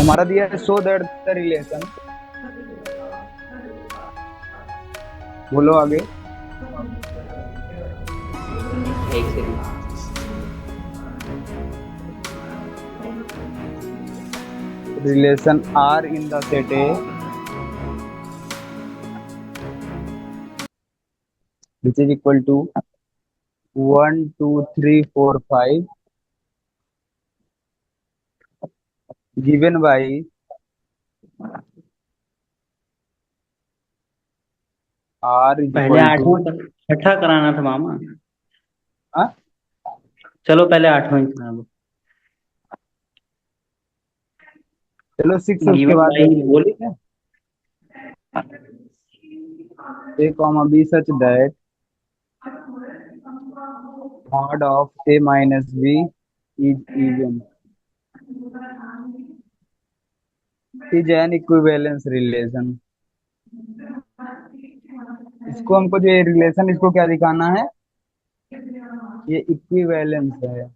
हमारा दिया है सो दैट द रिलेशन। बोलो आगे। एक second. Relation R in the set A which is equal to 1 2 3 4 5 given by R is पहले इक्वल टू। आठवां छठा कराना था मामा। चलो पहले आठवां ही करा दो। चलो 6 उसके गिवन बाद बाई देखेंगे, बोल। ठीक है। A comma b such that mod of a minus b is even is an equivalence relation. इसको हमको जो ये रिलेशन इसको क्या दिखाना है, ये इक्विवेलेंस है,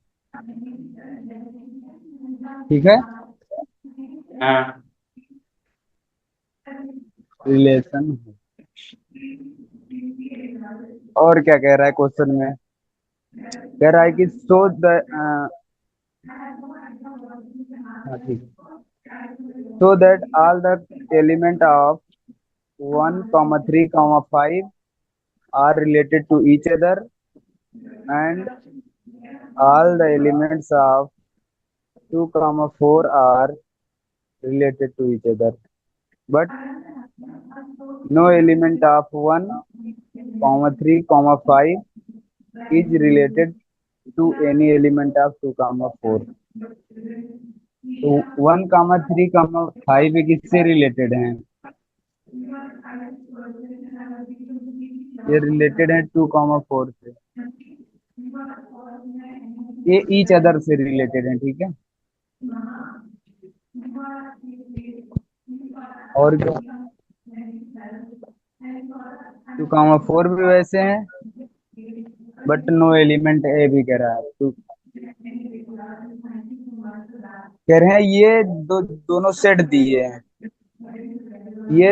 ठीक है। हाँ। रिलेशन है। और क्या कह रहा है क्वेश्चन में, कह रहा है कि सो द हाँ ठीक है, so that all the element of 1 3 5 are related to each other and all the elements of 2 4 are related to each other, but no element of 1 3 5 is related to any element of 2 4। तो 1 3 5 किससे related हैं, ये related है 2 4 से, ये each other से related है, ठीक है। और क्या, 2 4 भी वैसे हैं, बट नो एलिमेंट ए भी कह रहा है तो कह रहे हैं ये दोनों सेट दिए हैं, ये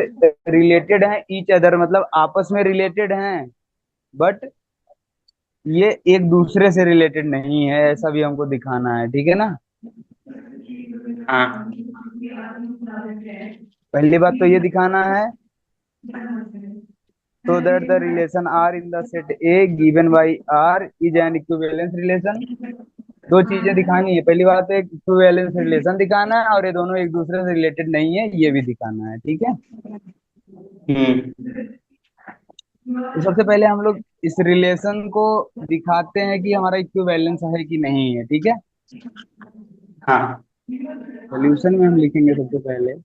रिलेटेड हैं ईच अदर, मतलब आपस में रिलेटेड हैं, बट ये एक दूसरे से रिलेटेड नहीं है, ऐसा भी हमको दिखाना है, ठीक है ना। हाँ। पहली बात तो ये दिखाना है, so that the relation R in the set A given by R is an equivalence relation। दो चीजें दिखानी है, पहली बात है इक्विवेलेंस रिलेशन दिखाना है, और ये दोनों एक दूसरे से रिलेटेड नहीं है ये भी दिखाना है, ठीक है। हम्म। तो सबसे पहले हम लोग इस रिलेशन को दिखाते हैं कि हमारा इक्विवेलेंस है कि नहीं है, ठीक है। हाँ। सोल्यूशन में हम लिखेंगे सबसे पहले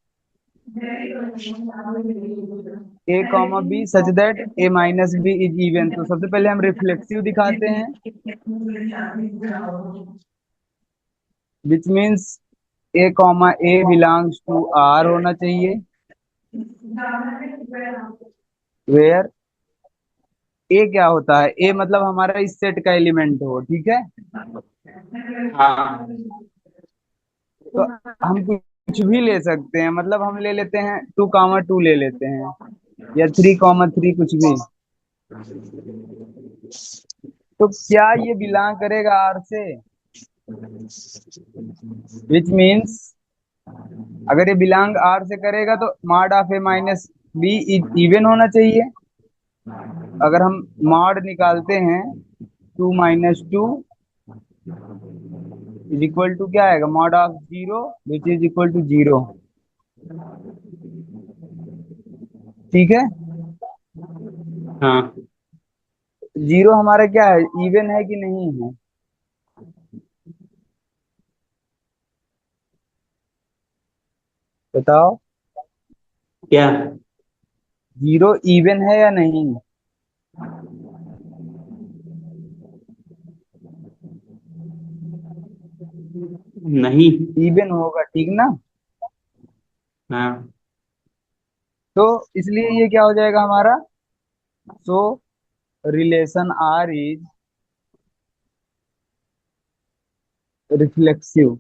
a comma b such that a minus b is even. तो सबसे पहले हम रिफ्लेक्सिव दिखाते हैं, which means a comma a belongs to R होना चाहिए, वेयर ए क्या होता है, ए मतलब हमारा इस सेट का एलिमेंट हो, ठीक है। हाँ। तो हम कुछ भी ले सकते हैं, मतलब हम ले लेते हैं 2 2 ले लेते हैं, या 3 3 कुछ भी। तो क्या ये बिलोंग करेगा आर से, विच मीन्स अगर ये बिलोंग आर से करेगा तो mod of a minus be even होना चाहिए। अगर हम मॉड निकालते हैं 2 - 2 इज इक्वल टू क्या आएगा, mod of 0 which is equal to 0, ठीक है। हाँ। 0 हमारा क्या है, इवन है कि नहीं है, बताओ। क्या? 0 इवन है या नहीं, नहीं। इवन होगा, ठीक ना। हाँ। तो इसलिए ये क्या हो जाएगा हमारा, so relation R is reflexive.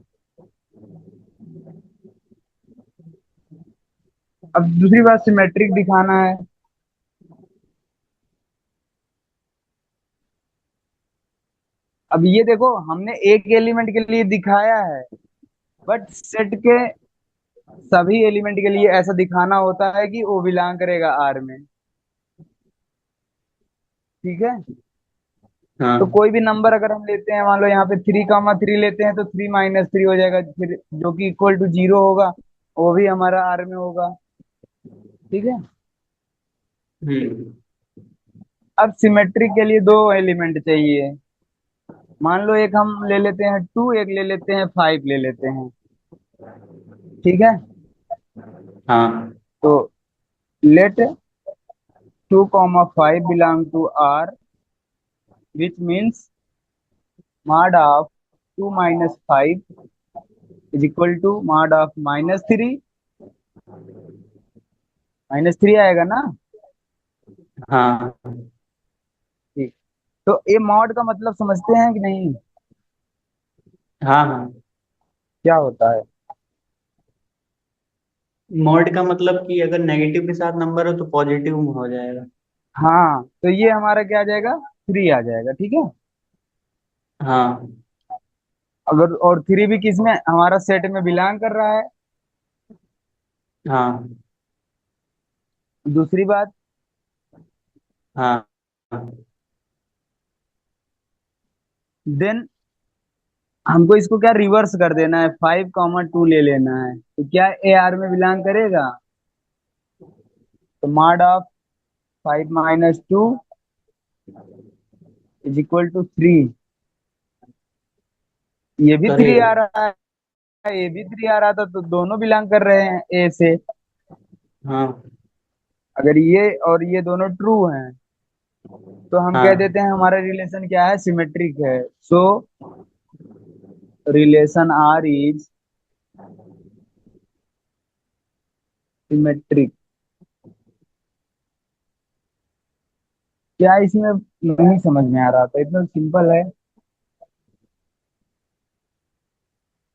अब दूसरी बात सिमेट्रिक दिखाना है। अब ये देखो हमने एक एलिमेंट के लिए दिखाया है, बट सेट के सभी एलिमेंट के लिए ऐसा दिखाना होता है कि वो बिलोंग करेगा आर में। ठीक है। तो हाँ। कोई भी नंबर अगर हम लेते हैं, मान लो यहाँ पे 3, 3 लेते हैं, तो 3 - 3 हो जाएगा, फिर जो कि इक्वल टू 0 होगा, वो भी हमारा आर में होगा। ठीक है। हम्म। अब सिमेट्रिक के लिए दो एलिमेंट चाहिए। मान लो एक हम ले लेते हैं 2, एक ले लेते हैं 5 ले लेते हैं। ठीक है। हाँ। तो let 2, 5 belong to R, which means mod of 2 - 5 is equal to mod of -3। -3 आएगा ना। हाँ। ठीक। तो ये मॉड का मतलब समझते हैं कि नहीं? हाँ। हाँ। क्या होता है? मॉड का मतलब कि अगर नेगेटिव के साथ नंबर हो तो पॉजिटिव हो जाएगा। हाँ, तो ये हमारा क्या आ जाएगा? 3 आ जाएगा। ठीक है। हाँ। अगर और 3 भी किस में, हमारा सेट में बिलोंग कर रहा है। हाँ। दूसरी बात, हाँ। देन हमको इसको क्या रिवर्स कर देना है, 5, 2 ले लेना है, तो क्या ए आर में बिलोंग करेगा? तो mod of 5 - 2 is equal to 3। ये भी 3 आ करेगा। रहा है, ये भी 3 आ रहा था, तो दोनों बिलोंग कर रहे हैं ए से। हाँ। अगर ये और ये दोनों ट्रू हैं, तो हम कह हाँ। देते हैं हमारा रिलेशन क्या है, सिमेट्रिक है। So relation R is symmetric. क्या इसमें नहीं समझ में आ रहा था, इतना सिंपल है।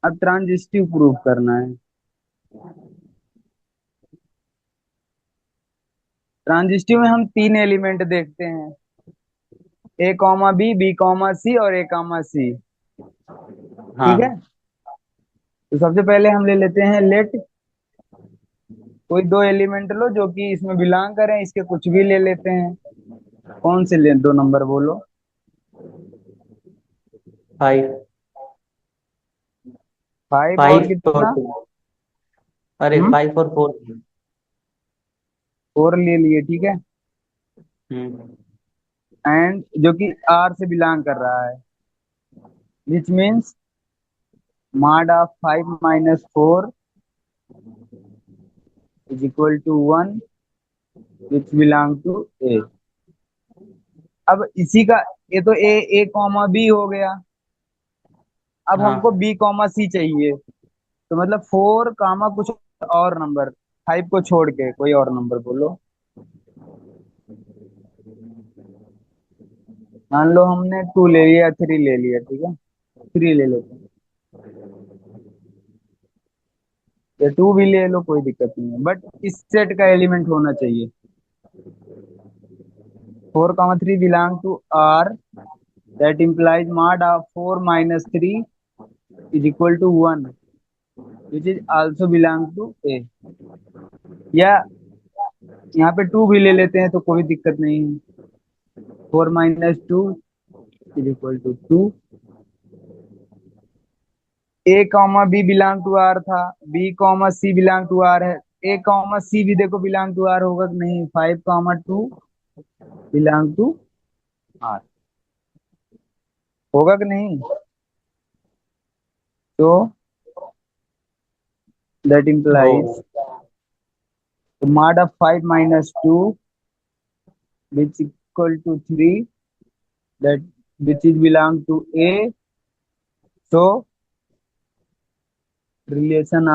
अब ट्रांजिस्टिव प्रूफ करना है। ट्रांजिस्टिव में हम 3 एलिमेंट देखते हैं, A, B, C और A, C। ठीक है। हाँ। तो सबसे पहले हम ले लेते हैं लेट कोई दो एलिमेंट लो जो कि इसमें बिलोंग करें, इसके कुछ भी ले लेते हैं। कौन से ले, दो नंबर बोलो। 5। 5 और 5 और कितना? 2। अरे हम्म 5 और 4। 4 ले लिए। ठीक है। हम्म। एंड जो कि आर से बिलोंग कर रहा है, which means mod of 5 - 4 is equal to 1, which belong to a. अब इसी का, ये तो A, B हो गया। अब हमको हाँ। B, C चाहिए। तो मतलब 4, कुछ और नंबर, 5 को छोड़ के कोई और नंबर बोलो। मान लो हमने 2 ले लिया, 3 ले लिया। ठीक है, 3 ले लेते हैं, या 2 भी ले लो, कोई दिक्कत नहीं है, बट इस सेट का एलिमेंट होना चाहिए। 4, 3 belong to R, that implies mod of 4 - 3 is equal to 1, which is also belong to A। या यहाँ पे 2 भी ले लेते हैं तो कोई दिक्कत नहीं है। 4 - 2 is equal to 2। A, B belong to R था, B, C belong to R है। A, C भी देखो बिलोंग टू आर होगा कि नहीं। 5, 2 बिलोंग टू आर होगा कि नहीं? तो दैट होगा। implies mod of 5 - 2 which equal to 3, that which is belong to A. So relation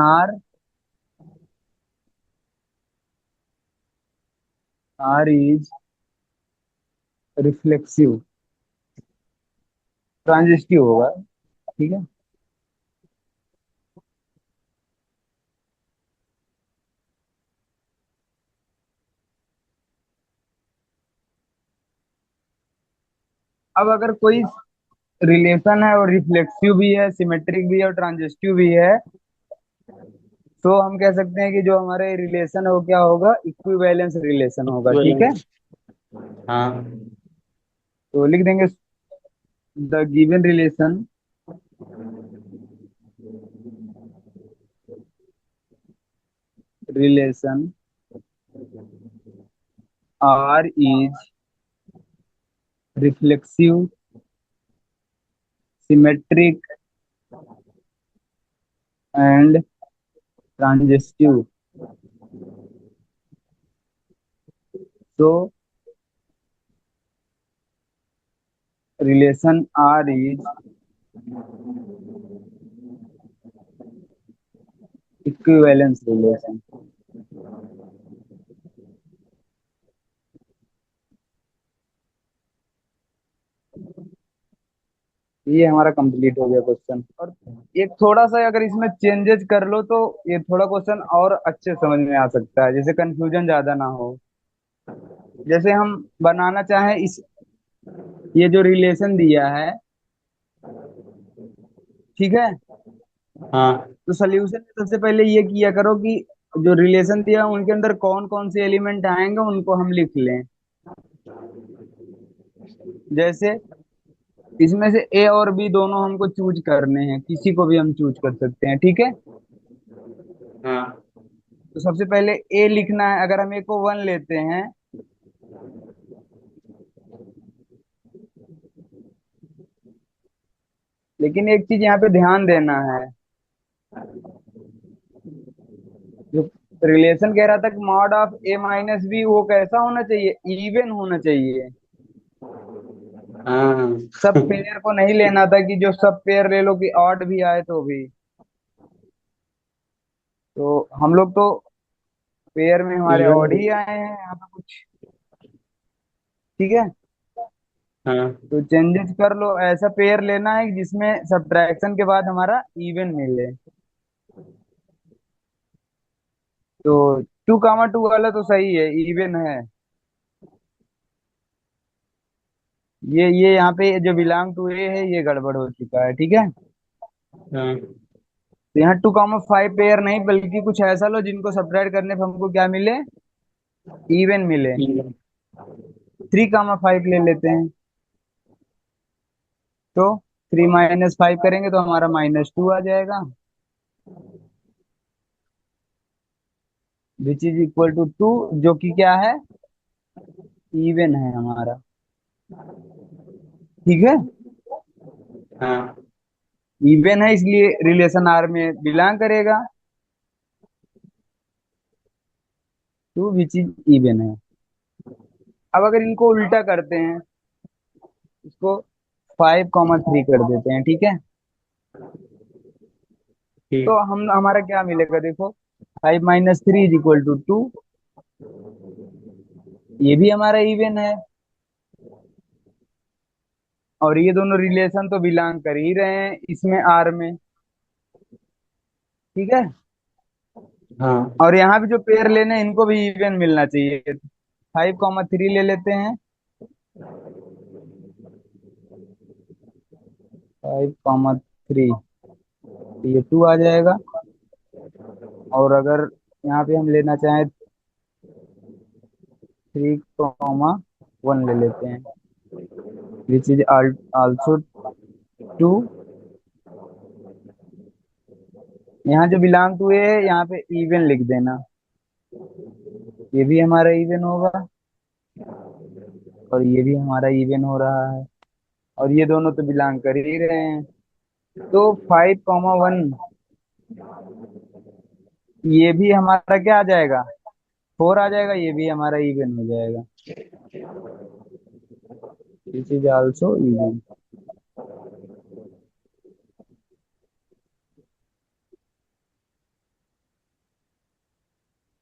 R is reflexive, transitive होगा। ठीक है। अब अगर कोई रिलेशन है और रिफ्लेक्सिव भी है, सिमेट्रिक भी है और ट्रांजिस्टिव भी है, तो हम कह सकते हैं कि जो हमारे रिलेशन है वो क्या होगा, इक्विवेलेंस रिलेशन होगा। ठीक है, इक्विवेलेंस। हाँ। तो लिख देंगे the given relation relation R is reflexive, symmetric and transitive. तो relation R is equivalence relation. ये हमारा कंप्लीट हो गया क्वेश्चन। और एक थोड़ा सा अगर इसमें चेंजेस कर लो तो ये थोड़ा क्वेश्चन और अच्छे समझ में आ सकता है, जैसे कंफ्यूजन ज्यादा ना हो। जैसे हम बनाना चाहें इस, ये जो रिलेशन दिया है, ठीक है, हाँ। तो सोल्यूशन में सबसे पहले ये किया करो कि जो रिलेशन दिया है, उनके अंदर कौन कौन से एलिमेंट आएंगे उनको हम लिख लें। जैसे इसमें से ए और बी दोनों हमको चूज करने हैं, किसी को भी हम चूज कर सकते हैं। ठीक है, हाँ। तो सबसे पहले ए लिखना है। अगर हम ए को 1 लेते हैं, लेकिन एक चीज यहाँ पे ध्यान देना है, जो रिलेशन कह रहा था कि mod of a minus b, वो कैसा होना चाहिए, इवन होना चाहिए। हाँ। सब पेयर को नहीं लेना था कि जो सब पेयर ले लो कि ऑड भी आए तो भी। तो हम लोग तो पेयर में हमारे इवन। ऑड ही आए हैं यहाँ पे कुछ। ठीक है, हाँ। तो चेंजेस कर लो, ऐसा पेयर लेना है जिसमें सब्ट्रैक्शन के बाद हमारा इवन मिले। तो 2 2 वाला तो सही है, इवन है। ये यहाँ पे जो बिलोंग टू ए है ये गड़बड़ हो चुका है। ठीक है, हाँ। तो यहाँ 2 5 पेयर नहीं, बल्कि कुछ ऐसा लो जिनको सब्ट्रैक्ट करने पर हमको क्या मिले, इवन मिले। इवन। 3 5 ले लेते हैं, तो 3 - 5 करेंगे तो हमारा -2 आ जाएगा, विच इज इक्वल टू 2, जो कि क्या है, इवन है हमारा। ठीक है, हाँ। इवन है इसलिए रिलेशन आर में बिलोंग करेगा, टू विच इज इवन है। अब अगर इनको उल्टा करते हैं, इसको 5 3 कर देते हैं। ठीक है, तो ठीक। हम हमारा क्या मिलेगा, देखो 5 - 3 = 2, ये भी हमारा इवन है। और ये दोनों रिलेशन तो बिलोंग कर ही रहे हैं इसमें आर में। ठीक है, हाँ। और यहाँ भी जो पेयर लेने हैं इनको भी इवन मिलना चाहिए। 5 3 ले लेते हैं, 5 3, ये 2 आ जाएगा। और अगर यहाँ पे हम लेना चाहें 3 1 ले लेते हैं, विच इज आल्सो 2। यहाँ जो बिलोंग टू है यहाँ पे इवन लिख देना, ये भी हमारा इवन होगा और ये भी हमारा इवन हो रहा है। और ये दोनों तो बिलोंग कर ही रहे हैं। तो 5 1 ये भी हमारा क्या आ जाएगा, 4 आ जाएगा, ये भी हमारा इवन हो जाएगा, दिस इज आल्सो इवन।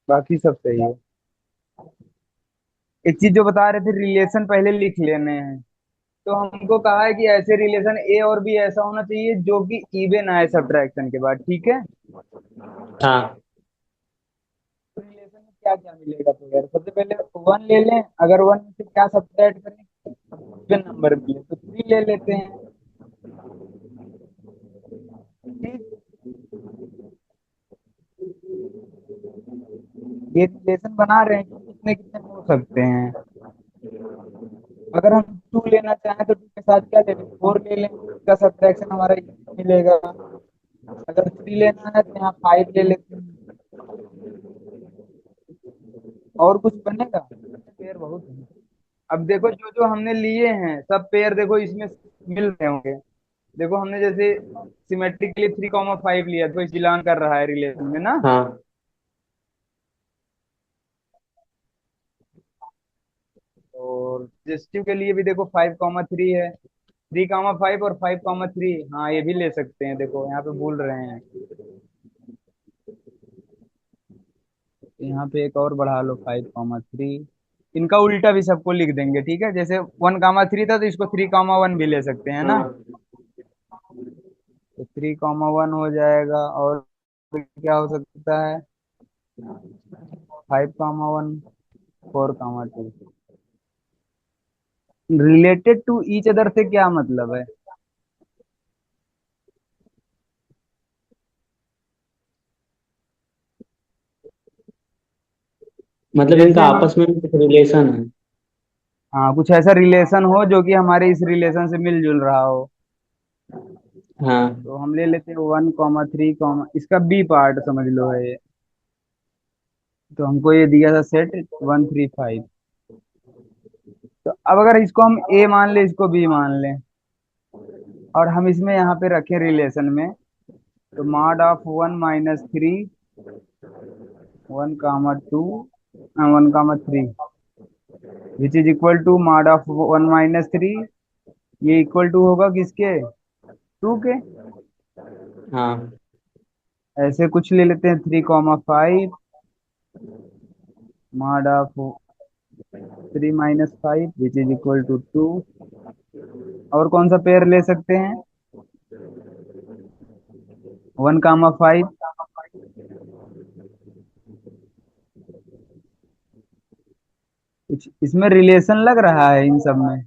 बाकी सब सही है। एक चीज जो बता रहे थे, रिलेशन पहले लिख लेने हैं। तो हमको कहा है कि ऐसे रिलेशन ए और बी ऐसा होना चाहिए जो कि इवन आए सब्ट्रैक्शन के बाद। ठीक है, हाँ। तो रिलेशन में क्या क्या मिलेगा, तो यार सबसे पहले 1 ले लें। अगर 1 से क्या सब्ट्रैक्ट करें, इवन नंबर मिले तो 3 ले लेते हैं। ठीक, ये रिलेशन बना रहे हैं कि कितने कितने हो सकते हैं। अगर हम 2 लेना चाहें तो 2 के साथ क्या ले लें, 4 ले लें, इसका सब्ट्रैक्शन हमारा even मिलेगा। अगर 3 लेना है तो यहाँ 5 ले लेते हैं। और कुछ बनेगा, पेयर बहुत है। अब देखो जो जो हमने लिए हैं सब पेयर देखो इसमें मिल रहे होंगे। देखो हमने जैसे सिमेट्रिकली 3,5 लिया तो इस बिलोंग कर रहा है रिलेशन में ना। हाँ। और पॉजिटिव के लिए भी देखो 5,3 है, 3,5 और 5,3, हाँ ये भी ले सकते हैं, देखो यहाँ पे भूल रहे हैं। यहाँ पे एक और बढ़ा लो 5,3। इनका उल्टा भी सबको लिख देंगे, ठीक है, जैसे 1,3 था तो इसको 3,1 भी ले सकते हैं ना। हाँ। तो 3,1 हो जाएगा। और क्या हो सकता है, 5,1, 4,2। रिलेटेड टू ईच अदर से क्या मतलब है। मतलब जैसे इनका हम, आपस में कुछ रिलेशन है। हाँ कुछ ऐसा रिलेशन हो जो कि हमारे इस रिलेशन से मिलजुल रहा हो। हाँ। तो हम ले लेते हैं 1,3, इसका बी पार्ट समझ लो है ये। तो हमको ये दिया था सेट 135। तो अब अगर इसको हम ए मान ले, इसको बी मान लें, और हम इसमें यहाँ पे रखें रिलेशन में, तो mod of 1 - 3, 1,2, 1,3, which is equal to mod of 1 - 3, ये इक्वल टू होगा किसके, 2 के। हाँ। ऐसे कुछ ले लेते हैं 3,5, mod of 3 - 5 which is equal to 2। और कौन सा पेयर ले सकते हैं, 1,5। कुछ इसमें रिलेशन लग रहा है इन सब में।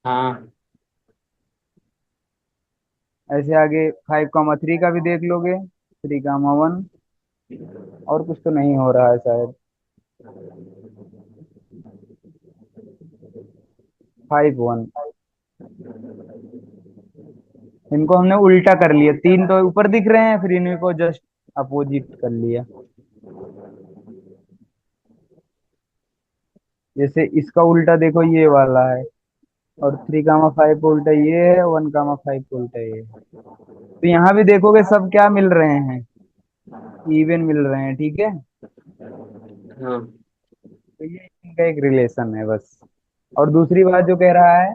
हाँ। ऐसे आगे 5,3 का भी देख लोगे, 3,1। और कुछ तो नहीं हो रहा है शायद, 5,1। इनको हमने उल्टा कर लिया, 3 तो ऊपर दिख रहे हैं, फिर इन्हीं को जस्ट अपोजिट कर लिया। जैसे इसका उल्टा देखो ये वाला है, और 3,5 का उल्टा ये है, 1,5 का उल्टा ये है। तो यहाँ भी देखोगे सब क्या मिल रहे हैं, इवन मिल रहे हैं, ठीक है। हाँ। तो ये इनका एक रिलेशन है बस। और दूसरी बात जो कह रहा है,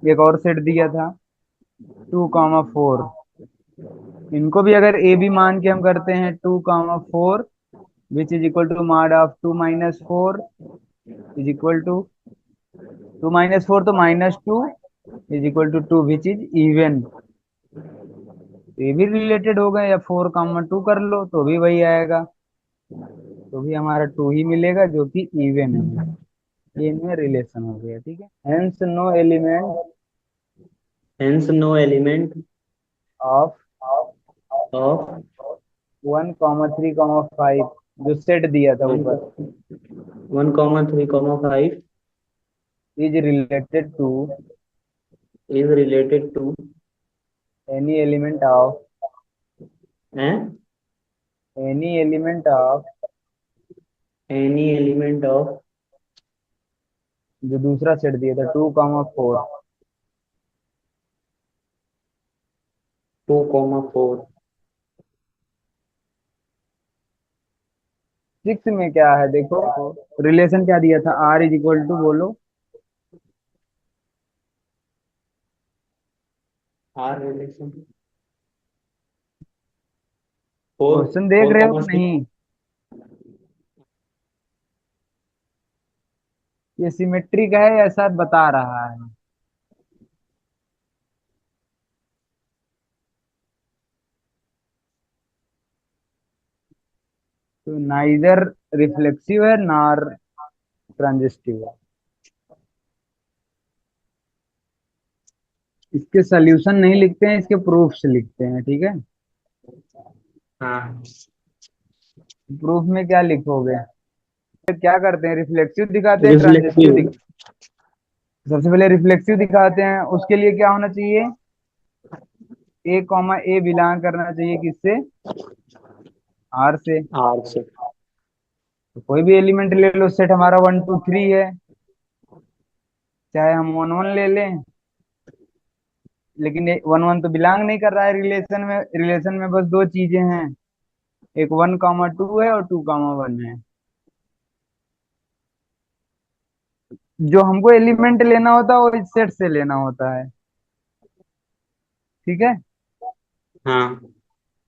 एक और सेट दिया था 2,4, इनको भी अगर ए बी मान के हम करते हैं 2,4, which is equal to mod of 2 - 4 is equal to 2 - 4 तो -2 is equal to 2 which is even. ये भी रिलेटेड हो गए, या 4,2 कर लो तो भी वही आएगा, तो भी हमारा 2 ही मिलेगा जो कि इवन है। ये इनमें रिलेशन हो गया, ठीक है। Hence no element hence no element of of 1,3,5 जो सेट दिया था वन ऊपर, 1,3,5 is related to is related to any element of है any element of any element of जो दूसरा सेट दिया था 2,4। 2,4। 6 में क्या है देखो, रिलेशन क्या दिया था, आर इज इक्वल टू, बोलो। आर रिलेशन फोर क्वेश्चन देख फोर रहे हो कॉमा कि सिक्स नहीं, ये सिमेट्रिक है ऐसा बता रहा है। तो नाइदर रिफ्लेक्सिव है नॉर ट्रांजिस्टिव है। इसके सॉल्यूशन नहीं लिखते हैं, इसके प्रूफ से लिखते हैं, ठीक है। हाँ। प्रूफ में क्या लिखोगे? क्या करते हैं, रिफ्लेक्सिव दिखाते हैं, ट्रांजिस्टिव रिफ्लेक्टिव। सबसे पहले रिफ्लेक्सिव दिखाते हैं, उसके लिए क्या होना चाहिए? ए कॉमा ए बिलोंग करना चाहिए किससे? आर से। आर से। तो कोई भी एलिमेंट ले लो, सेट हमारा 1 2 3 है, चाहे हम 1 1 ले लें, लेकिन 1 1 तो बिलोंग नहीं कर रहा है रिलेशन में। रिलेशन में बस दो चीजें हैं, एक 1 2 है और 2 1 है। जो हमको एलिमेंट लेना होता है वो इस सेट से लेना होता है, ठीक है। हाँ।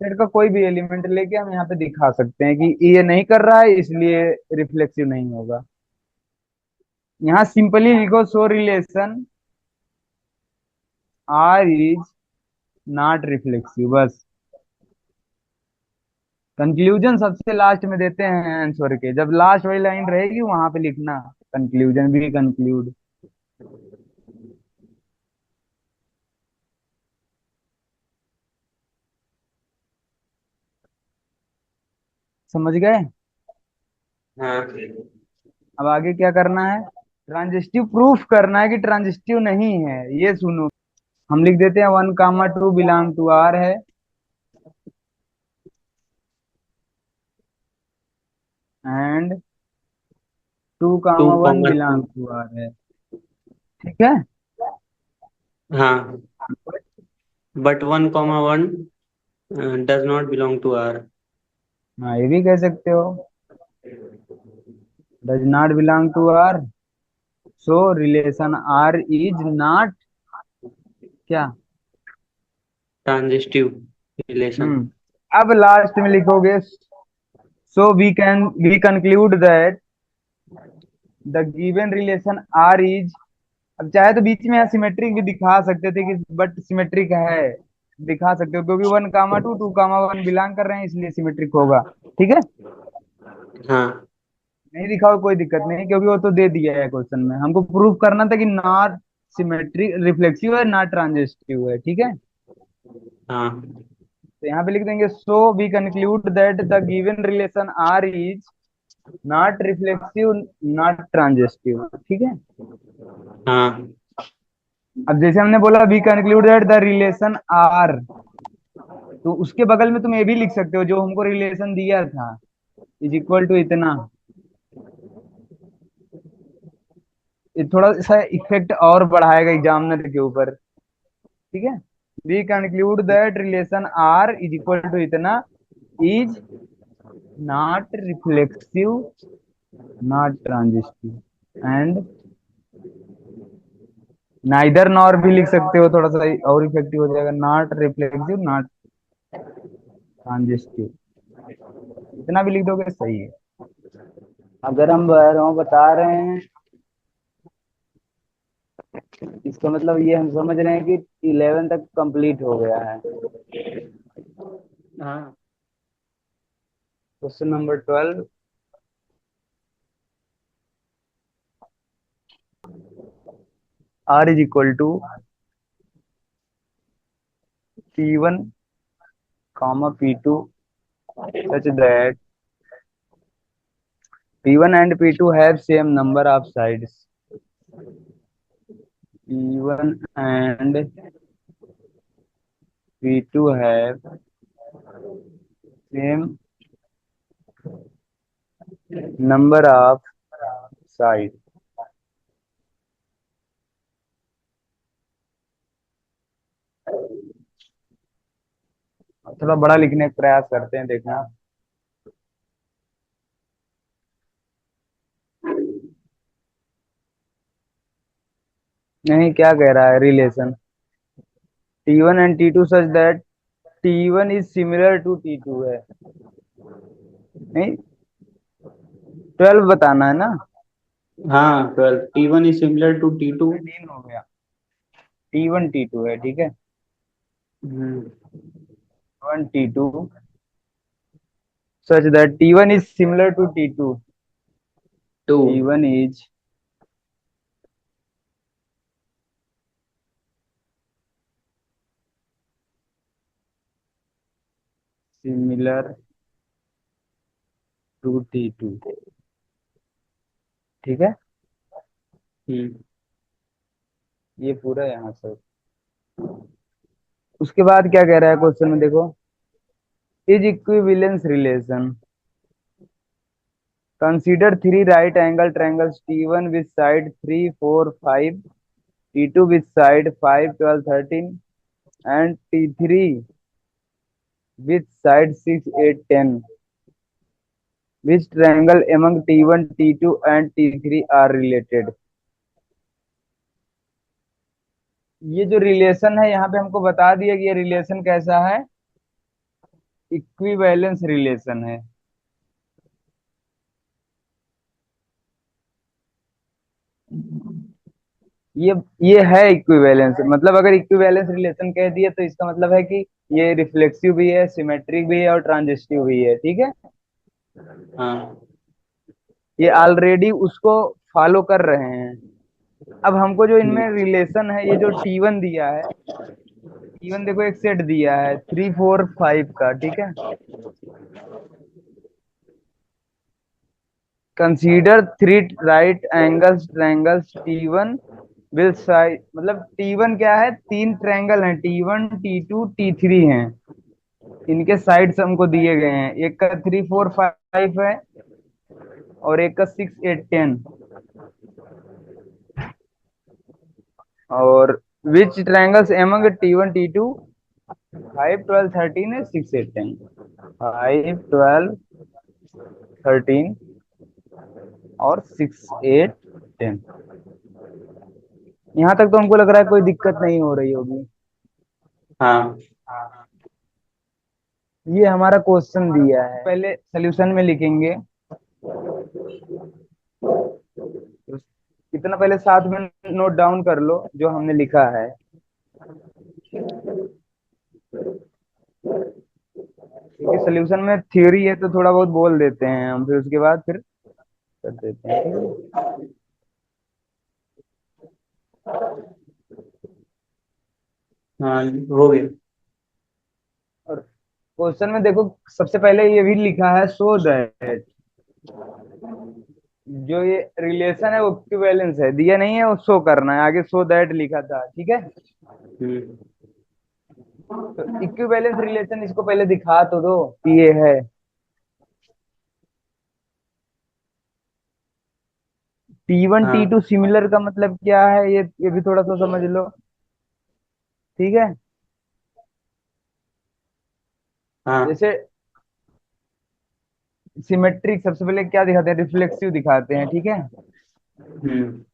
सेट का कोई भी एलिमेंट लेके हम यहाँ पे दिखा सकते हैं कि ये नहीं कर रहा है, इसलिए रिफ्लेक्सिव नहीं होगा। यहाँ सिंपली लिखो, so relation R is not reflexive, बस। कंक्लूजन सबसे लास्ट में देते हैं आंसर के, जब लास्ट वाली लाइन रहेगी वहां पे लिखना कंक्लूजन भी कंक्लूड। समझ गए? हाँ। अब आगे क्या करना है? ट्रांजिस्टिव प्रूफ करना है कि ट्रांजिस्टिव नहीं है, ये सुनो। हम लिख देते हैं 1 2 बिलोंग टू आर है, एंड 2 1 2, 2। बिलोंग टू आर है, ठीक है। हाँ। But 1, 1 does not belong to R. हाँ, ये भी कह सकते हो, does not belong to R, so relation R is not क्या? Transitive relation. हम्म। अब लास्ट में लिखोगे, so we conclude that the given relation R is. अब चाहे तो बीच में सिमेट्रिक भी दिखा सकते थे कि बट सिमेट्रिक है, दिखा सकते हो, क्योंकि 1 2 2 1 बिलोंग कर रहे हैं इसलिए सिमेट्रिक होगा, ठीक है। हाँ। नहीं दिखाओ कोई दिक्कत नहीं, क्योंकि वो तो दे दिया है क्वेश्चन में, हमको प्रूफ करना था कि नॉट सिमेट्रिक रिफ्लेक्सिव है, नॉट ट्रांजिस्टिव है, ठीक है। हाँ। तो यहाँ पे लिख देंगे, so we conclude that the given relation R is not reflexive, not transitive, ठीक है। हाँ। अब जैसे हमने बोला, we conclude that the relation R, तो उसके बगल में तुम ये भी लिख सकते हो जो हमको रिलेशन दिया था, इज इक्वल टू इतना। ये थोड़ा सा इफेक्ट और बढ़ाएगा एग्जामिनर के ऊपर, ठीक है। We conclude that relation R is equal to इतना is not reflexive, not transitive, and neither nor भी लिख सकते हो, थोड़ा सा और इफेक्टिव हो जाएगा, नॉट रिफ्लेक्सिव, नॉट ट्रांजिस्टिव, इतना भी लिख दोगे सही है। अगर हम बता रहे हैं, इसका मतलब ये हम समझ रहे हैं कि 11 तक कंप्लीट हो गया है। हाँ। Question number 12, R is equal to P1 comma P2 such that P1 and P2 have same number of sides. P1 and P2 have same number of sides. थोड़ा बड़ा लिखने का प्रयास करते हैं, देखना। नहीं, क्या कह रहा है relation T1 and T2 such that T1 is similar to T2 है, नहीं 12 बताना है ना। हाँ, 12। T1 is similar to T2। 13 हो गया, T1 T2 है, ठीक है। हम्म। T1 T2 such that T1 is similar to T2, two. T1 is similar to T2। ठीक है, हम्म। ये पूरा यहाँ से। उसके बाद क्या कह रहा है क्वेश्चन में, देखो। Is equivalence relation, consider three right angle triangles T1 with side 3 4 5, T2 with side 5 12 13, and T3 with side 6 8 10. Which triangle among T1 T2 and T3 are related? ये जो रिलेशन है यहाँ पे हमको बता दिया कि ये रिलेशन कैसा है, इक्विवेलेंस रिलेशन है। ये ये है इक्विवेलेंस, मतलब अगर इक्विवेलेंस रिलेशन कह दिए तो इसका मतलब है कि ये रिफ्लेक्सिव भी है, सिमेट्रिक भी है और ट्रांजिस्टिव भी है। ठीक है, हाँ। ये ऑलरेडी उसको फॉलो कर रहे हैं। अब हमको जो इनमें रिलेशन है, ये जो T1 दिया है, T1 देखो एक सेट दिया है 3 4 5 का। ठीक है, consider three right angles triangles T1 will side, मतलब T1 क्या है, तीन ट्रायंगल हैं, T1 T2 T3 हैं। इनके साइड्स हमको दिए गए हैं, एक का 3 4 5 है और एक का 6 8 10। और विच ट्रायंगल्स एमंग T1 T2 5 12 13 है 6 8 10। 5 12 13 और 6 8 10। यहाँ तक तो हमको लग रहा है कोई दिक्कत नहीं हो रही होगी। हाँ। ये हमारा क्वेश्चन दिया है, पहले सोल्यूशन में लिखेंगे। तो कितना पहले साथ में नोट डाउन कर लो जो हमने लिखा है, क्योंकि सोल्यूशन में थ्योरी है तो थोड़ा बहुत बोल देते हैं हम, फिर उसके बाद फिर कर देते हैं। ठीक है, हाँ, हो गया। और क्वेश्चन में देखो सबसे पहले ये भी लिखा है सो दैट, जो ये रिलेशन है वो इक्विवेलेंस है, दिया नहीं है, वो शो करना है आगे, सो दैट लिखा था। ठीक है, हम्म। तो इक्विवेलेंस रिलेशन इसको पहले दिखा तो दो कि ये है। T1 हाँ। T2 सिमिलर का मतलब क्या है, ये भी थोड़ा सा समझ लो। ठीक है, हाँ। जैसे सिमेट्रिक सबसे पहले क्या दिखाते हैं, रिफ्लेक्सिव दिखाते हैं। ठीक है, हम्म।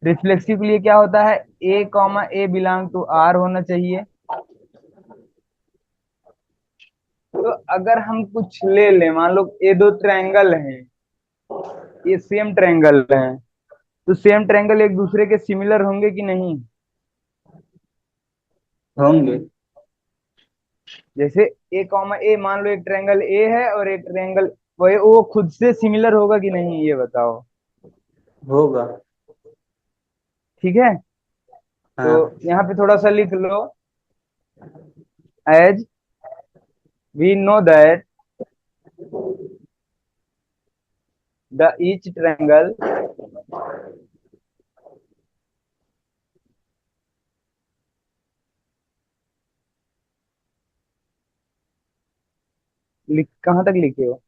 रिफ्लेक्सिव के लिए क्या होता है, a comma a belong to R होना चाहिए। तो अगर हम कुछ ले लें, मान लो ये दो ट्रायंगल हैं, ये सेम ट्रायंगल हैं, तो सेम ट्रायंगल एक दूसरे के सिमिलर होंगे कि नहीं। होंगे। जैसे ए कॉमा ए, मान लो एक ट्रायंगल ए है और एक ट्रायंगल, वो खुद से सिमिलर होगा कि नहीं, ये बताओ। होगा। ठीक है, तो हाँ। यहाँ पे थोड़ा सा लिख लो, as we know that the each triangle लिख, कहाँ तक लिखे हो,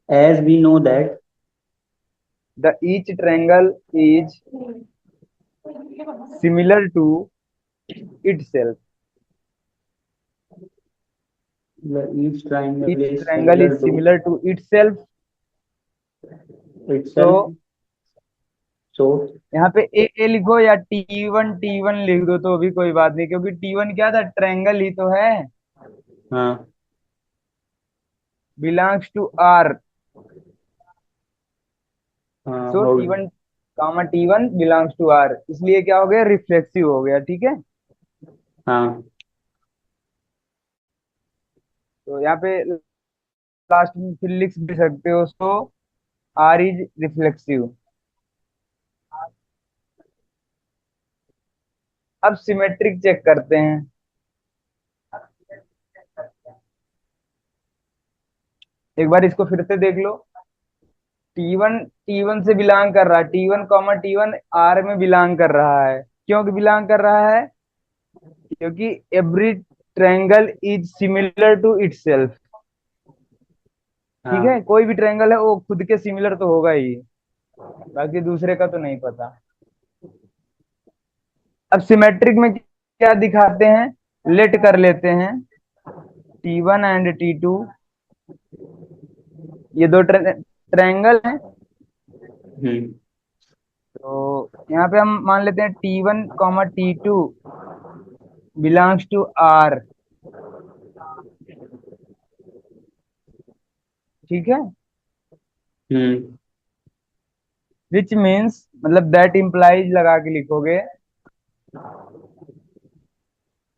as we know that. The each triangle is similar to itself, each triangle each is triangle similar is to similar to itself। Itself. तो सो। यहाँ पे ए लिखो या T1 लिख दो तो भी कोई बात नहीं, क्योंकि T1 क्या था, ट्रायंगल ही तो है, हाँ। Belongs to R. हाँ, सो हो गया। T1 comma T1 belongs to are, इसलिए क्या हो गया, रिफ्लेक्सिव हो गया। ठीक है, हाँ। तो यहाँ पे लास्ट में फिर लिख भी सकते हो, सो आर इज रिफ्लेक्सिव। अब सिमेट्रिक चेक करते हैं। एक बार इसको फिर से देख लो। टी वन से बिलोंग कर रहा है, टी वन आर में बिलोंग कर रहा है। क्यों बिलोंग कर रहा है? क्योंकि every triangle is similar to itself. ठीक है, हाँ। कोई भी ट्रायंगल है वो खुद के सिमिलर तो होगा ही, बाकी दूसरे का तो नहीं पता। अब सिमेट्रिक में क्या दिखाते हैं, लेट कर लेते हैं। T1 एंड T2, ये दो ट्रायंगल हैं। हम्म। तो यहाँ पे हम मान लेते हैं T1, T2 belongs to R. ठीक है, हम्म। विच मीन्स मतलब दैट इम्प्लाइज लगा के लिखोगे।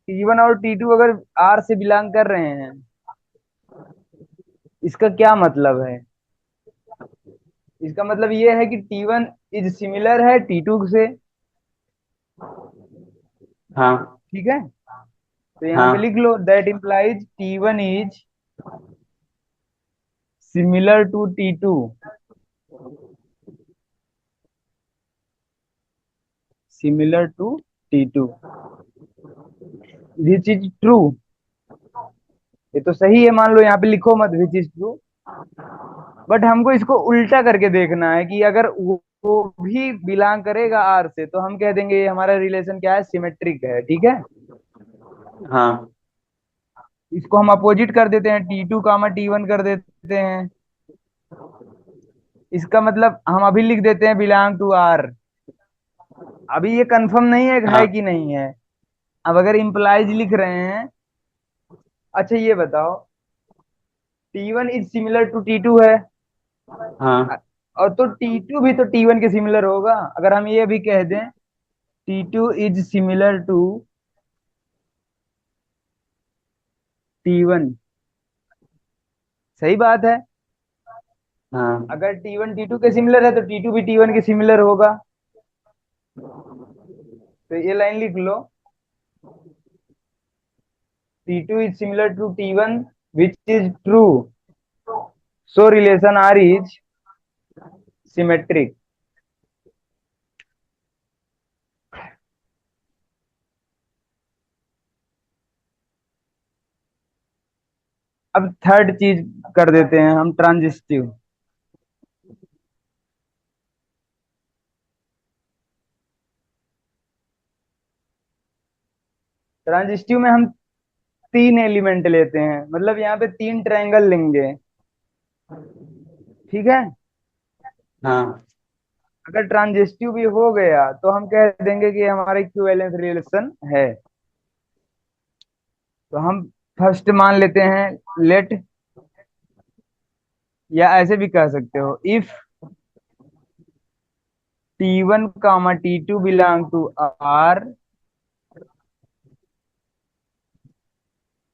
T1 और T2 अगर आर से बिलोंग कर रहे हैं, इसका क्या मतलब है? इसका मतलब ये है कि T1 इज सिमिलर है T2 से। हाँ। ठीक है, तो यहाँ पे हाँ। लिख लो that implies T1 is similar to T2, similar to T2, which is true. ये तो सही है, मान लो यहाँ पे लिखो मत विच इज ट्रू, बट हमको इसको उल्टा करके देखना है कि अगर वो भी बिलोंग करेगा आर से, तो हम कह देंगे ये हमारा रिलेशन क्या है, सिमेट्रिक है। ठीक है, हाँ। इसको हम अपोजिट कर देते हैं, T2, T1 कर देते हैं। इसका मतलब हम अभी लिख देते हैं बिलोंग टू आर। अभी ये कंफर्म नहीं है हाँ। कि नहीं है। अब अगर इम्प्लाइज लिख रहे हैं, अच्छा ये बताओ, T1 is similar to T2 है, हाँ। और तो T2 भी तो T1 के सिमिलर होगा। अगर हम ये भी कह दें T2 is similar to T1, सही बात है। हाँ। अगर T1 T2 के सिमिलर है तो T2 भी T1 के सिमिलर होगा। तो ये लाइन लिख लो, T2 is similar to T1, which is true. So relation R is symmetric. अब थर्ड चीज कर देते हैं हम, ट्रांजिस्टिव। ट्रांजिस्टिव में हम तीन एलिमेंट लेते हैं, मतलब यहाँ पे तीन ट्रायंगल लेंगे। ठीक है, हाँ। अगर ट्रांजिस्टिव भी हो गया तो हम कह देंगे कि हमारा इक्विवेलेंस रिलेशन है। तो हम फर्स्ट मान लेते हैं लेट, या ऐसे भी कह सकते हो if T1, T2 belong to R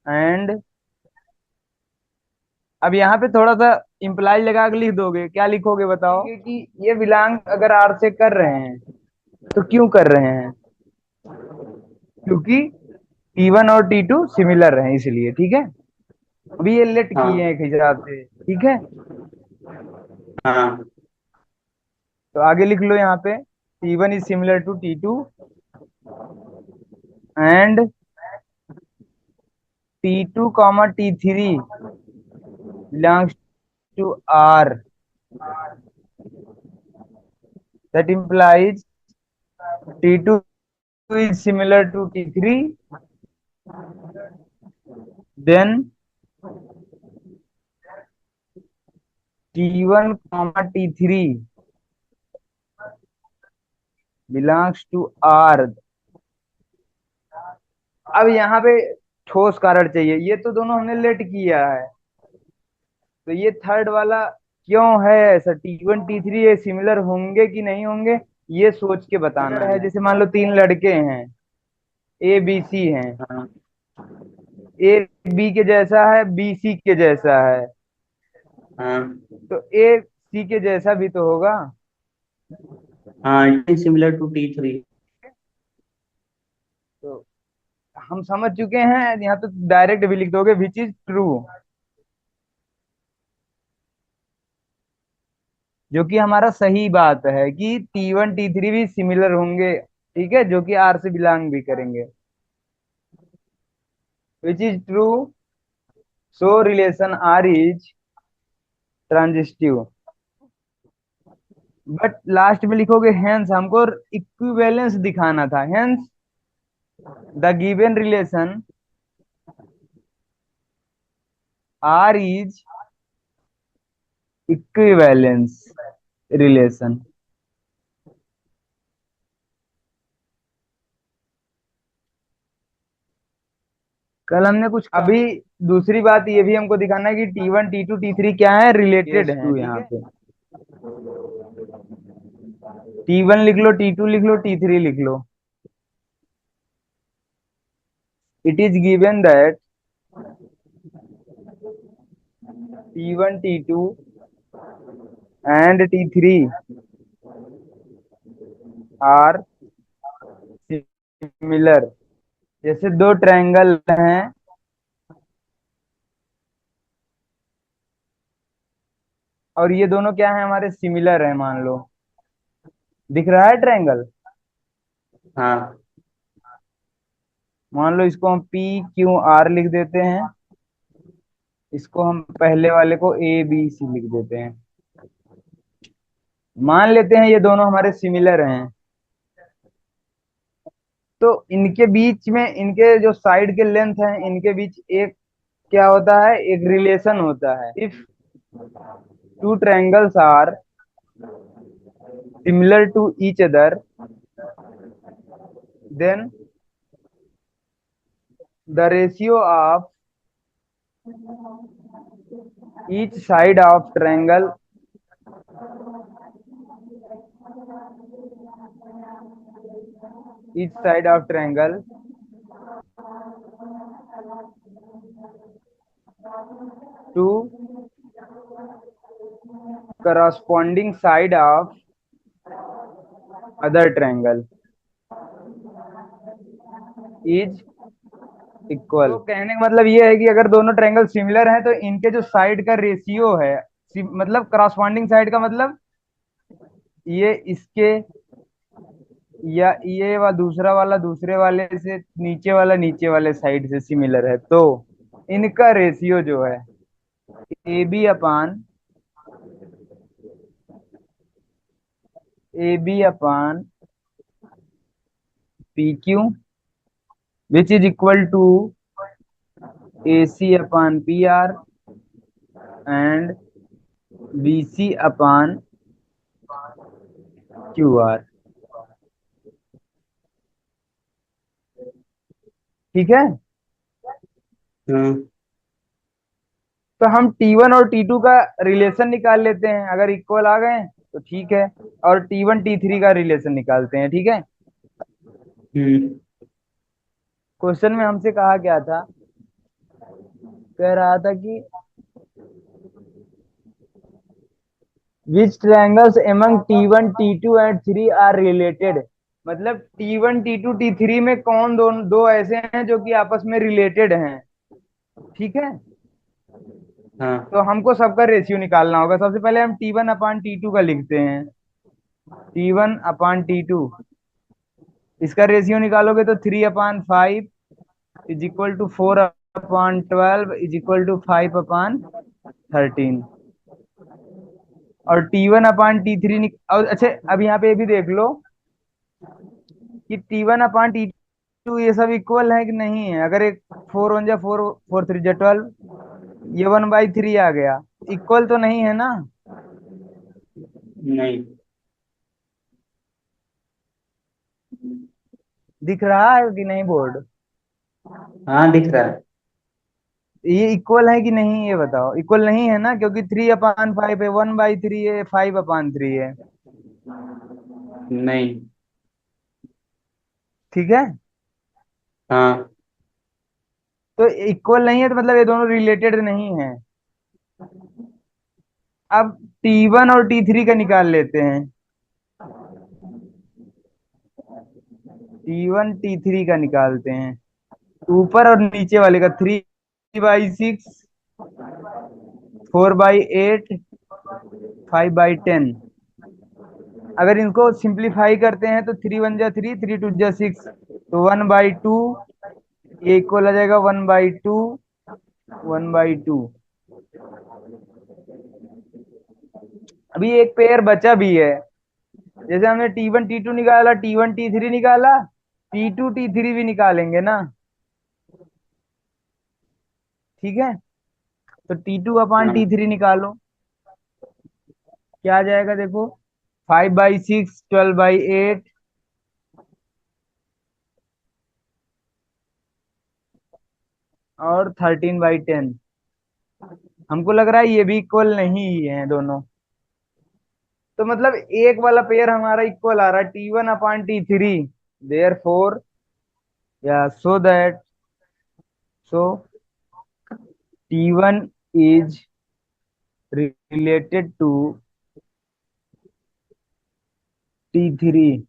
and, अब यहाँ पे थोड़ा सा इम्प्लाई लगा के लिख दोगे, क्या लिखोगे बताओ, कि ये बिलोंग अगर आर से कर रहे हैं तो क्यों कर रहे हैं, क्योंकि T1 और T2 सिमिलर हैं इसलिए। ठीक है, अभी ये लेट किए हाँ। हैं एक हिसाब से। ठीक है, हाँ। तो आगे लिख लो यहाँ पे T1 is similar to T2 and T2, T3 belongs to R. That implies T2 is similar to T3, then T1, T3 belongs to R। अब यहाँ पे ठोस कारण चाहिए, ये तो दोनों हमने लेट किया है, तो ये थर्ड वाला क्यों है ऐसा, T1, T3 ये सिमिलर होंगे कि नहीं होंगे, ये सोच के बताना है। जैसे मान लो तीन लड़के हैं, A B C हैं, हाँ। A B के जैसा है, B C के जैसा है, हाँ तो ए सी के जैसा भी तो होगा। हाँ, सिमिलर टू T3। तो हम समझ चुके हैं, यहाँ तो डायरेक्ट भी लिख दोगे विच इज ट्रू, जो कि हमारा सही बात है कि T1 T3 भी सिमिलर होंगे, ठीक है, जो कि आर से बिलोंग भी करेंगे। Which is true, so relation R is transitive. But last में लिखोगे हेंस, हमको इक्विवेलेंस दिखाना था, hence the given relation R is equivalence relation. कल हमने कुछ अभी दूसरी बात ये भी हमको दिखाना है कि T1 T2 T3 क्या है, रिलेटेड है, यहाँ पे T1 लिख लो, T2 लिख लो, T3 लिख लो। It is given that T1 T2 and T3 are similar. जैसे दो ट्रायंगल हैं और ये दोनों क्या है हमारे, सिमिलर है, मान लो दिख रहा है ट्रायंगल। हाँ मान लो इसको हम पी क्यू आर लिख देते हैं, इसको हम पहले वाले को ए बी सी लिख देते हैं। मान लेते हैं ये दोनों हमारे सिमिलर हैं, तो इनके बीच में, इनके जो साइड के लेंथ हैं, इनके बीच एक क्या होता है, एक रिलेशन होता है। If two triangles are similar to each other, then the ratio of each side of triangle each side of triangle to corresponding side of other triangle is equal. तो कहने का मतलब ये है कि अगर दोनों ट्रायंगल सिमिलर हैं तो इनके जो साइड का रेशियो है, मतलब करस्पॉन्डिंग साइड का मतलब ये इसके, या ये दूसरा वाला दूसरे वाले से, नीचे वाला नीचे वाले साइड से सिमिलर है, तो इनका रेशियो जो है A B upon P Q which is equal to A C upon P R and B C upon Q R. ठीक है। हाँ तो हम T1 और T2 का रिलेशन निकाल लेते हैं, अगर इक्वल आ गए तो ठीक है, और T1 T3 का रिलेशन निकालते हैं, ठीक है। हम्म क्वेश्चन में हमसे कहा क्या था, कह रहा था कि which triangles among T1 T2 and 3 are related, मतलब T1 T2 T3 में कौन दो दो ऐसे हैं जो कि आपस में रिलेटेड हैं, ठीक है। हाँ तो हमको सबका रेशियो निकालना होगा। सबसे पहले हम T1 अपान T2 का लिखते हैं, T1 अपान T2, इसका रेशियो निकालोगे तो 3/5 is equal to 4/12 is equal to 5/13। और T1/T3 और अच्छा, अब यहाँ पे ये भी देख लो कि T1/T2 ये सब इक्वल है कि नहीं है। अगर एक 4 1 जा 4, 4 3 जा 12, ये 1/3 आ गया, इक्वल तो नहीं है ना। नहीं। दिख रहा है कि नहीं बोर्ड, हाँ दिख रहा है। ये इक्वल है कि नहीं, ये बताओ। इक्वल नहीं है ना, क्योंकि 3/5 है, 1/3 है, 5/3 है, नहीं। ठीक है। हाँ तो इक्वल नहीं है तो मतलब ये दोनों रिलेटेड नहीं है। अब T1 और T3 का निकाल लेते हैं। T1 T3 का निकालते हैं, ऊपर और नीचे वाले का। 3/6, 4/8, 5/10। अगर इनको सिंप्लीफाई करते हैं तो 3 1 जा 3, 3 2 जा 6, तो 1/2। ये इक्वल आ जाएगा 1/2, 1/2। अभी एक पेयर बचा भी है। जैसे हमने T1 T2 निकाला, T1 T3 निकाला, T2 T3 भी निकालेंगे ना। ठीक है, तो T2 अपान हाँ T3 निकालो। क्या आ जाएगा देखो, 5/6, 12/8 और 13/10। हमको लग रहा है ये भी इक्वल नहीं ही है दोनों। तो मतलब एक वाला पेयर हमारा इक्वल आ रहा है, T1 अपान T3। देयर फोर, या so that, so T1 is related to T3।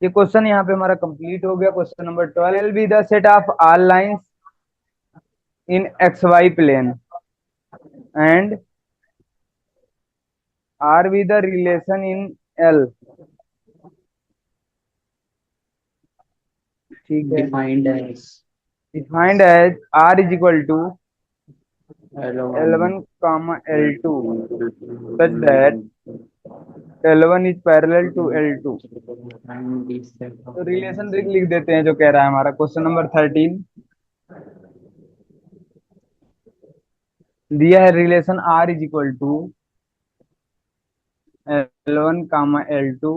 ये क्वेश्चन यहाँ पे हमारा कंप्लीट हो गया। Question number 12 be the set of all lines in X Y plane and R be the relation in L. ठीक है, defined as defined as R is equal to L1 L1 comma L2 such that L1 is parallel to L2। and the set of तो relation lines in लिख देते हैं जो कह रहा है हमारा क्वेश्चन नंबर 13। दिया है relation R is equal to L1 comma L2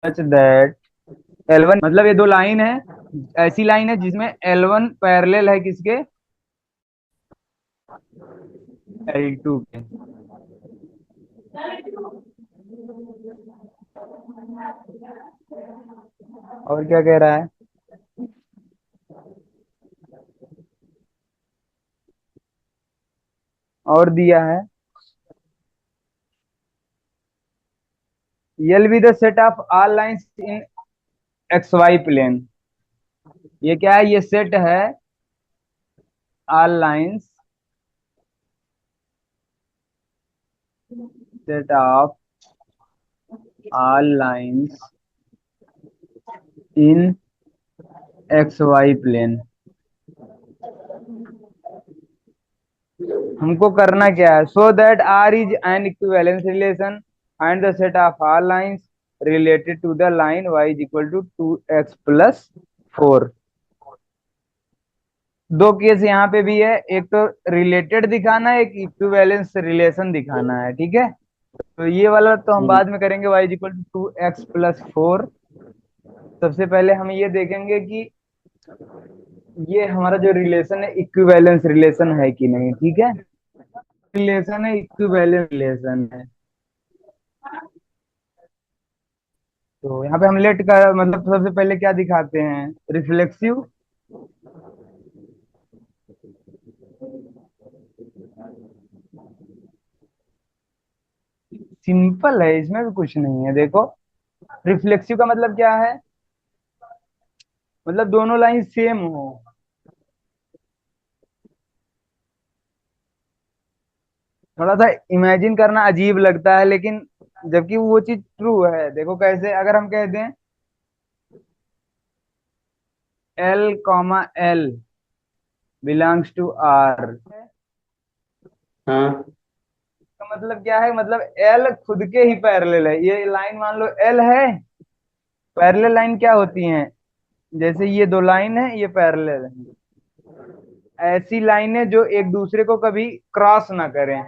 such that L1, मतलब ये दो लाइन है, ऐसी लाइन है जिसमें L1 पैरेलल है किसके, L2 के। और क्या कह रहा है, और दिया है L be the set of all lines in X Y plane. ये क्या है, ये सेट है all lines, set of all lines in X Y plane. हमको करना क्या है, so that R is an equivalence relation and the set of all lines related to the line y is equal to 2x+4। दो case यहाँ पे भी है, एक तो रिलेटेड दिखाना है, एक इक्विवेलेंस रिलेशन दिखाना है। ठीक है, तो ये वाला तो हम बाद में करेंगे, y is equal to 2x+4। सबसे पहले हम ये देखेंगे कि ये हमारा जो रिलेशन है इक्विवेलेंस रिलेशन है कि नहीं। ठीक है, रिलेशन है, इक्विवेलेंस रिलेशन है। तो यहाँ पे हम लेट का मतलब सबसे पहले क्या दिखाते हैं, रिफ्लेक्सिव। सिंपल है, इसमें भी कुछ नहीं है। देखो, रिफ्लेक्सिव का मतलब क्या है, मतलब दोनों लाइन सेम हो। थोड़ा सा इमेजिन करना अजीब लगता है, लेकिन जबकि वो चीज ट्रू है। देखो कैसे, अगर हम कह दें L, बिलोंग्स टू R, हाँ तो मतलब क्या है, मतलब L खुद के ही पैरेलल है। ये लाइन मान लो L है, पैरेलल लाइन क्या होती हैं, जैसे ये दो लाइन है, ये पैरेलल है। ऐसी लाइनें जो एक दूसरे को कभी क्रॉस ना करें,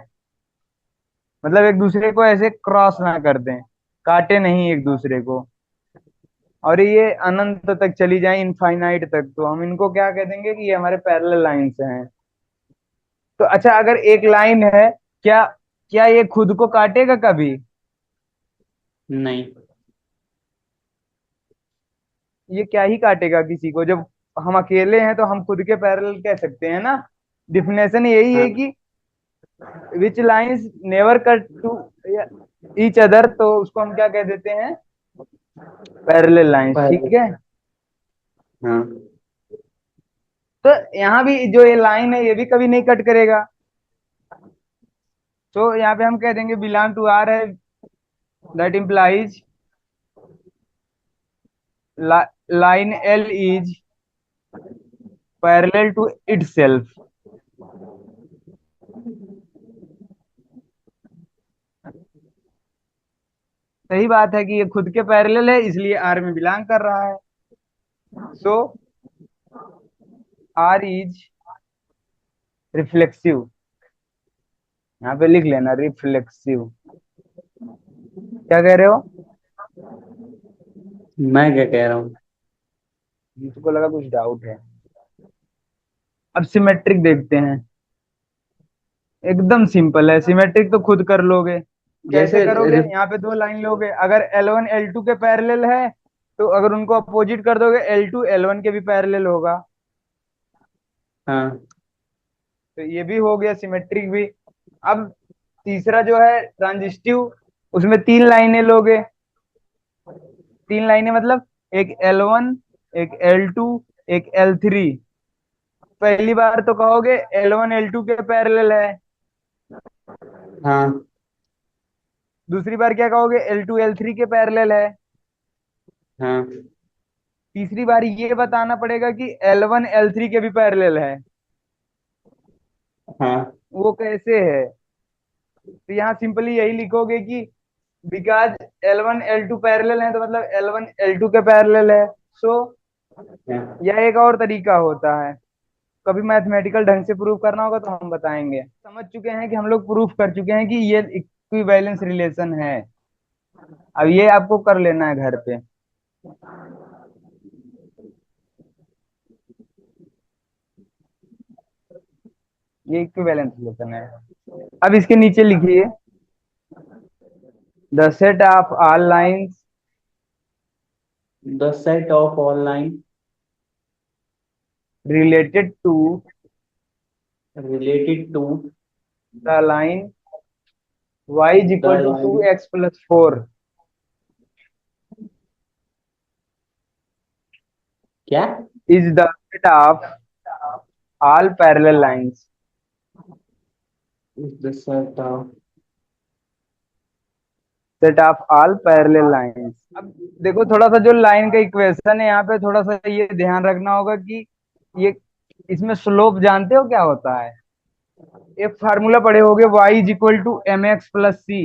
मतलब एक दूसरे को ऐसे क्रॉस ना कर दें, काटे नहीं एक दूसरे को, और ये अनंत तक चली जाए, इनफाइनाइट तक, तो हम इनको क्या कह देंगे कि ये हमारे पैरेलल लाइंस हैं। तो अच्छा, अगर एक लाइन है, क्या क्या ये खुद को काटेगा कभी, नहीं ये क्या ही काटेगा किसी को, जब हम अकेले हैं तो हम खुद के पैरेलल कह सकते हैं ना। डिफिनेशन यही है हाँ कि which lines never cut to each other, तो उसको हम क्या कह देते हैं, पैरेलल लाइंस, पहले। ठीक है। हाँ तो यहाँ भी जो ये लाइन है ये भी कभी नहीं कट करेगा, तो यहाँ पे हम कह देंगे बिलोंग टू आर है, that implies line L is parallel to itself. सही बात है कि ये खुद के पैरेलल है, इसलिए आर में बिलोंग कर रहा है। सो आर इज रिफ्लेक्सिव, यहाँ पे लिख लेना रिफ्लेक्सिव। क्या कह रहे हो? मैं क्या कह रहा हूँ। मुझको लगा कुछ डाउट है। अब सिमेट्रिक देखते हैं। एकदम सिंपल है, सिमेट्रिक तो खुद कर लोगे। कैसे जैसे करोगे? यहाँ पे दो लाइन लोगे, अगर L1 L2 के पैरेलल है तो अगर उनको अपोजिट कर दोगे L2 L1 के भी पैरेलल होगा। हाँ तो ये भी हो गया सिमेट्रिक भी। अब तीसरा जो है ट्रांजिस्टिव, उसमें तीन लाइनें लोगे। तीन लाइनें मतलब एक L1, एक L2, एक L3। पहली बार तो कहोगे L1 L2 के पैरेलल है। हाँ दूसरी बार क्या कहोगे? L2 L3 के पैरेलल है। हाँ तीसरी बार ये बताना पड़ेगा कि L1 L3 के भी पैरेलल है। हाँ वो कैसे है? तो यहाँ सिंपली यही लिखोगे कि बिकॉज L1 L2 पैरेलल है, तो मतलब L1 L2 के पैरेलल है। सो हाँ। यह एक और तरीका होता है। कभी मैथमेटिकल ढंग से प्रूफ करना होगा तो हम बताएंगे। समझ चुके हैं कि हम लोग प्रूफ कर चुके हैं कि ये इक्विवेलेंस रिलेशन है। अब ये आपको कर लेना है घर पे। ये इक्विवेलेंस रिलेशन है। अब इसके नीचे लिखिए the set of all lines the set of all line related to related to the line y is the equal to line 2x plus 4 क्या। is the set of all parallel lines। The set of. Set of all parallel lines. अब देखो थोड़ा सा जो line का equation है यहाँ पे थोड़ा सा ये ध्यान रखना होगा कि ये इसमें स्लोप जानते हो क्या होता है? एक फार्मूला पढ़े होगे y is equal to m x plus c.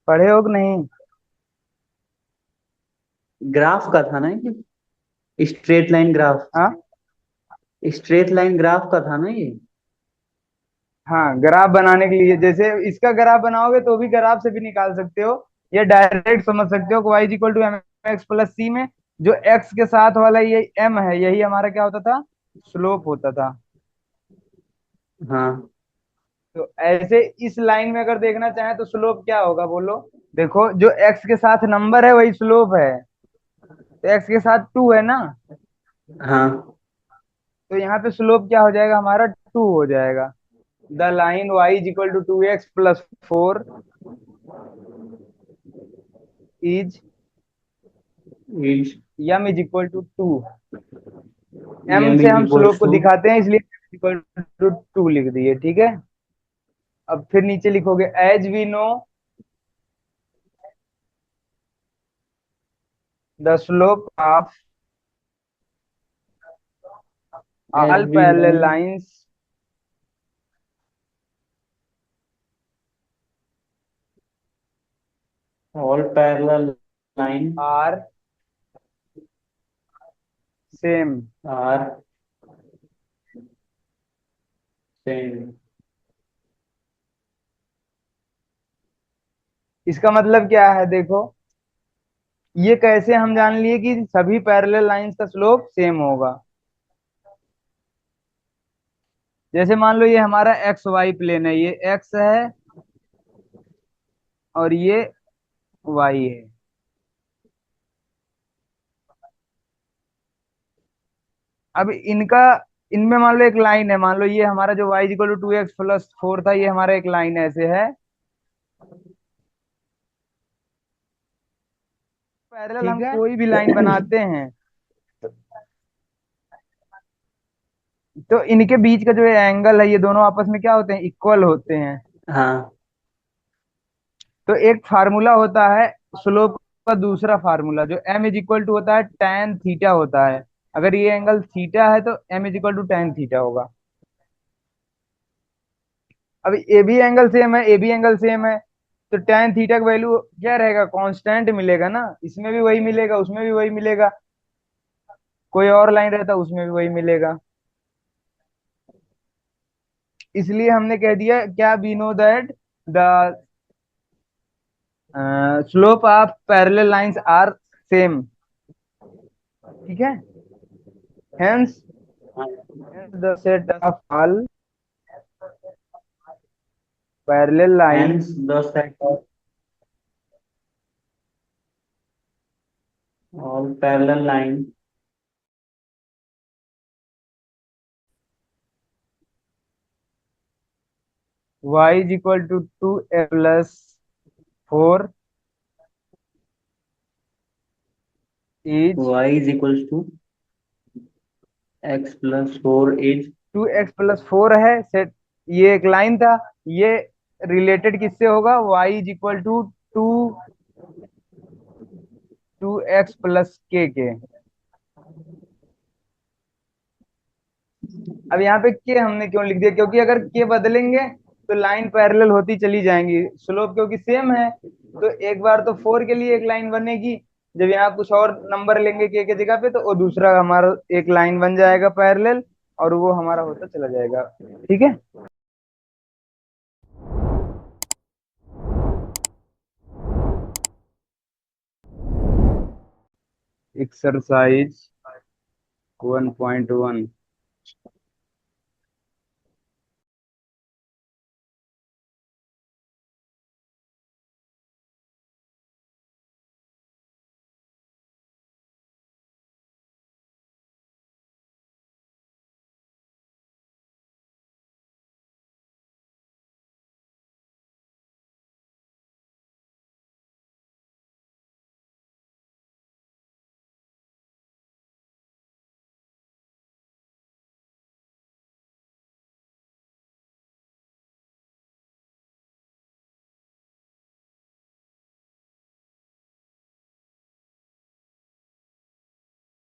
पढ़े हो कि नहीं? ग्राफ का था ना ये, स्ट्रेट लाइन ग्राफ। हाँ स्ट्रेट लाइन ग्राफ का था ना ये। हाँ, ग्राफ बनाने के लिए जैसे इसका ग्राफ बनाओगे तो भी ग्राफ से भी निकाल सकते हो, या डायरेक्ट समझ सकते हो कि y is equal to m x plus c में जो x के साथ वाला ये m है यही हमारा क्या होता था, स्लोप होता था। हाँ तो ऐसे इस लाइन में अगर देखना चाहें तो स्लोप क्या होगा बोलो? देखो जो x के साथ नंबर है वही स्लोप है, तो x के साथ 2 है ना, हाँ। तो यहाँ पे स्लोप क्या हो जाएगा हमारा, 2 हो जाएगा। The line y is equal to 2x plus 4 is is m is equal to 2। m M से इज हम स्लोप इक्वल्स को टू। दिखाते हैं इसलिए m इक्वल टू 2 लिख दिए, ठीक है। अब फिर नीचे लिखोगे as we know the slope of as all we know parallel lines all parallel line are same. Are same. इसका मतलब क्या है देखो, ये कैसे हम जान लिए कि सभी पैरेलल लाइंस का स्लोप सेम होगा? जैसे मान लो ये हमारा एक्स वाई प्लेन है, ये एक्स है और ये y है। अब इनका, इनमें मान लो एक लाइन है, मान लो ये हमारा जो y इक्वल टू 2x+4 था, ये हमारा एक लाइन ऐसे है। पैरेलल ठीक हम है। कोई भी लाइन बनाते हैं तो इनके बीच का जो एंगल है, ये दोनों आपस में क्या होते हैं, इक्वल होते हैं। हाँ। तो एक फार्मूला होता है स्लोप का, दूसरा फार्मूला जो m इज इक्वल टू होता है tan थीटा होता है। अगर ये एंगल थीटा है तो m is equal to tan theta होगा। अब ए भी एंगल सेम है, ए भी एंगल सेम है, तो tan थीटा का वैल्यू क्या रहेगा, कांस्टेंट मिलेगा ना। इसमें भी वही मिलेगा, उसमें भी वही मिलेगा, कोई और लाइन रहता उसमें भी वही मिलेगा। इसलिए हमने कह दिया क्या, we know that the slope of parallel lines are same. ठीक है। Hence the set of all parallel line hence the set of all parallel line y is equal to 2x+4 is, y is equals to x+4 is. 2x+4 है set, ये एक line था, ये related किससे होगा, y is equal to to 2x+k के। अब यहाँ पे के हमने क्यों लिख दिया, क्योंकि अगर के बदलेंगे तो लाइन पैरेलल होती चली जाएंगी, स्लोप क्योंकि सेम है। तो एक बार तो 4 के लिए एक लाइन बनेगी, जब यहाँ कुछ और नंबर लेंगे के जगह पे, तो वो दूसरा हमारा एक लाइन बन जाएगा पैरेलल, और वो हमारा होता चला जाएगा। ठीक है। एक्सरसाइज 1.1।